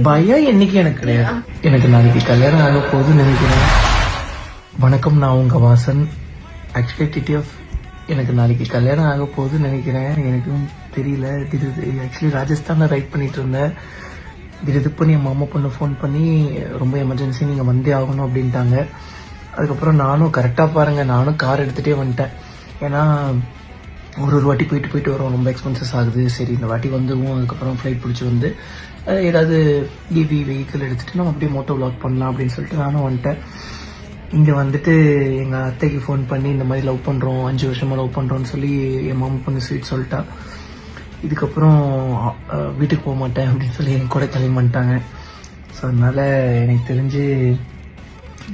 பயம் என்னைக்கு எனக்கு கிடையாது. எனக்கு நாளைக்கு கல்யாணம் ஆக போகுதுன்னு நினைக்கிறேன். வணக்கம், நான் உங்க வாசன். ஆக்சுவலி டிடிஎஃப் எனக்கு நாளைக்கு கல்யாணம் ஆக போகுதுன்னு நினைக்கிறேன். எனக்கும் தெரியல. ஆக்சுவலி ராஜஸ்தான்ல ரைட் பண்ணிட்டு இருந்தேன். திடீர்னு என் மாமா பொண்ணு ஃபோன் பண்ணி ரொம்ப எமர்ஜென்சி, நீங்க வந்தே ஆகணும் அப்படின்ட்டாங்க. அதுக்கப்புறம் நானும் கரெக்டா பாருங்க, நானும் கார் எடுத்துட்டே வந்துட்டேன். ஏன்னா ஒரு வாட்டி போயிட்டு வரோம், ரொம்ப எக்ஸ்பென்சஸ் ஆகுது. சரி இந்த வாட்டி வந்துடுவோம். அதுக்கப்புறம் ஃப்ளைட் பிடிச்சி வந்து ஏதாவது டிவி வெஹிக்கிள் எடுத்துட்டு நம்ம அப்படியே மோட்டோ விளாக் பண்ணலாம் அப்படின்னு சொல்லிட்டு நானும் வந்துட்டேன். இங்கே வந்துட்டு எங்கள் அத்தைக்கு ஃபோன் பண்ணி இந்த மாதிரி லவ் பண்ணுறோம், 5 வருஷமாக லவ் பண்ணுறோன்னு சொல்லி என் மாமா பொண்ணு ஸ்வீட் சொல்லிட்டா. இதுக்கப்புறம் வீட்டுக்கு போக மாட்டேன் அப்படின்னு சொல்லி என் கூட கிளம்பி வந்துட்டாங்க. ஸோ அதனால எனக்கு தெரிஞ்சு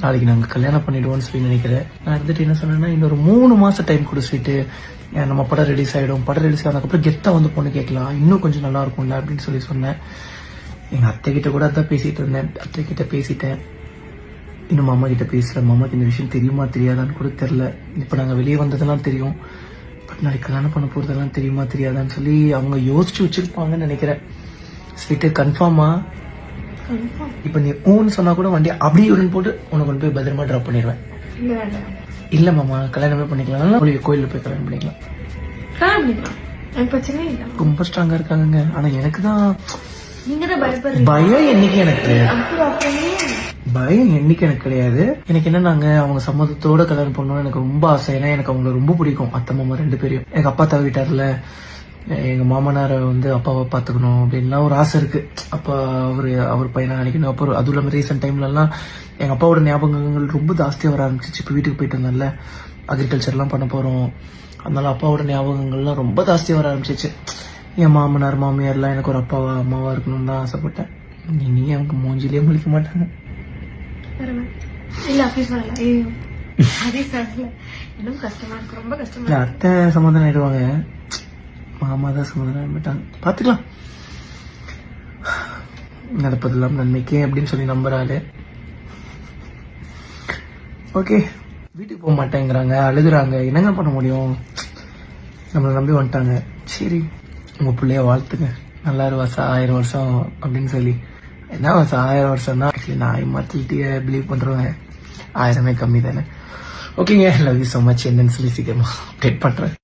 நாளைக்கு நாங்கள் கல்யாணம் பண்ணிடுவோம்னு சொல்லி நினைக்கிறேன். நான் இருந்துட்டு என்ன சொன்னேன்னா, இன்னொரு 3 மாதம் டைம் கொடுத்துட்டு நம்ம படம் ரிலீஸ் ஆகிடும். படம் ரிலீஸ் ஆனதுக்கப்புறம் கெத்தா வந்து பொண்ணு கேட்கலாம், இன்னும் கொஞ்சம் நல்லா இருக்கும்ல அப்படின்னு சொல்லி சொன்னேன். எங்கள் அத்தை கிட்ட கூட அதான் பேசிட்டு இருந்தேன். அத்தை கிட்ட பேசிட்டேன், இன்னும் மாமா கிட்ட பேசல. மாமாக்கு இந்த விஷயம் தெரியுமா தெரியாதான்னு கூட தெரில. இப்போ நாங்கள் வெளியே வந்ததெல்லாம் தெரியும், பட் நாளைக்கு கல்யாணம் பண்ண போகிறதெல்லாம் தெரியுமா தெரியாதான்னு சொல்லி அவங்க யோசிச்சு வச்சிருப்பாங்கன்னு நினைக்கிறேன். ஸ்வீட்டு கன்ஃபார்மா? இப்ப நீ ஊன்னு சொன்னா கூட வண்டி அப்படியே உடன் போட்டு உனக்கு கொண்டு போய் பத்திரமா டிராப் பண்ணிடுவேன். இல்ல மாமா, கல்யாணமே பண்ணிக்கலாம். கோயில போய் கல்யாணம் பண்ணிக்கலாம். ரொம்ப ஸ்ட்ராங்கா இருக்காங்க. ஆனா எனக்கு தான் பயம் என்னைக்கு எனக்கு கிடையாது. பயம் என்னைக்கு எனக்கு கிடையாது. எனக்கு என்னன்னாங்க, அவங்க சம்மதத்தோட கல்யாணம் பண்ணணும்னு எனக்கு ரொம்ப ஆசை. ஏன்னா எனக்கு அவங்களை ரொம்ப பிடிக்கும், அத்தை மாமா 2 பேரையும். எனக்கு அப்பா தவிட்டார்ல, எங்க மாமனாரை வந்து அப்பாவை பாத்துக்கணும் அப்படின்லாம் ஒரு ஆசை இருக்கு. அப்பா அவர் பையனை நினைக்கணும். அப்புறம் அதுவும் இல்லாம ரீசெண்ட் டைம்ல எல்லாம் எங்க அப்பாவோட ஞாபகங்கள் ரொம்ப ஜாஸ்தியா வர ஆரம்பிச்சிச்சு. இப்ப வீட்டுக்கு போயிட்டு வந்தேன்ல, அக்ரிகல்ச்சர் எல்லாம் பண்ண போறோம். அதனால அப்பாவோட ஞாபகங்கள்லாம் ரொம்ப ஜாஸ்தியா வர ஆரம்பிச்சிச்சு. என் மாமனார் மாமியார்லாம் எனக்கு ஒரு அப்பாவா அம்மாவா இருக்கணும்னு தான் ஆசைப்பட்டேன். நீங்க அவங்க மூஞ்சிலேயே முழிக்க மாட்டாங்க. அத்தை சமாதானம் ஆயிடுவாங்க, மாமா தான் சமாதானம் ஆயிட்டாங்க. பாத்துக்கலாம், நடப்பதெல்லாம் நன்மைக்கே அப்படின்னு சொல்லி நம்புறாரு. ஓகே, வீட்டுக்கு போக மாட்டேங்கிறாங்க, அழுகுறாங்க, என்னங்க பண்ண முடியும்? நம்மளை நம்பி வந்துட்டாங்க. சரி, உங்க பிள்ளைய வாழ்த்துங்க, நல்லா வருஷம் 1000 வருஷம் அப்படின்னு சொல்லி. என்ன வருஷம் 1000 வருஷம்னா, நான் இம்மார்டாலிட்டியை பிலீவ் பண்றேன். 1000 கம்மி தானே. ஓகேங்க, லவ் யூ ஸோ மச். என்னன்னு சொல்லி சீக்கிரமா அப்டேட் பண்றேன்.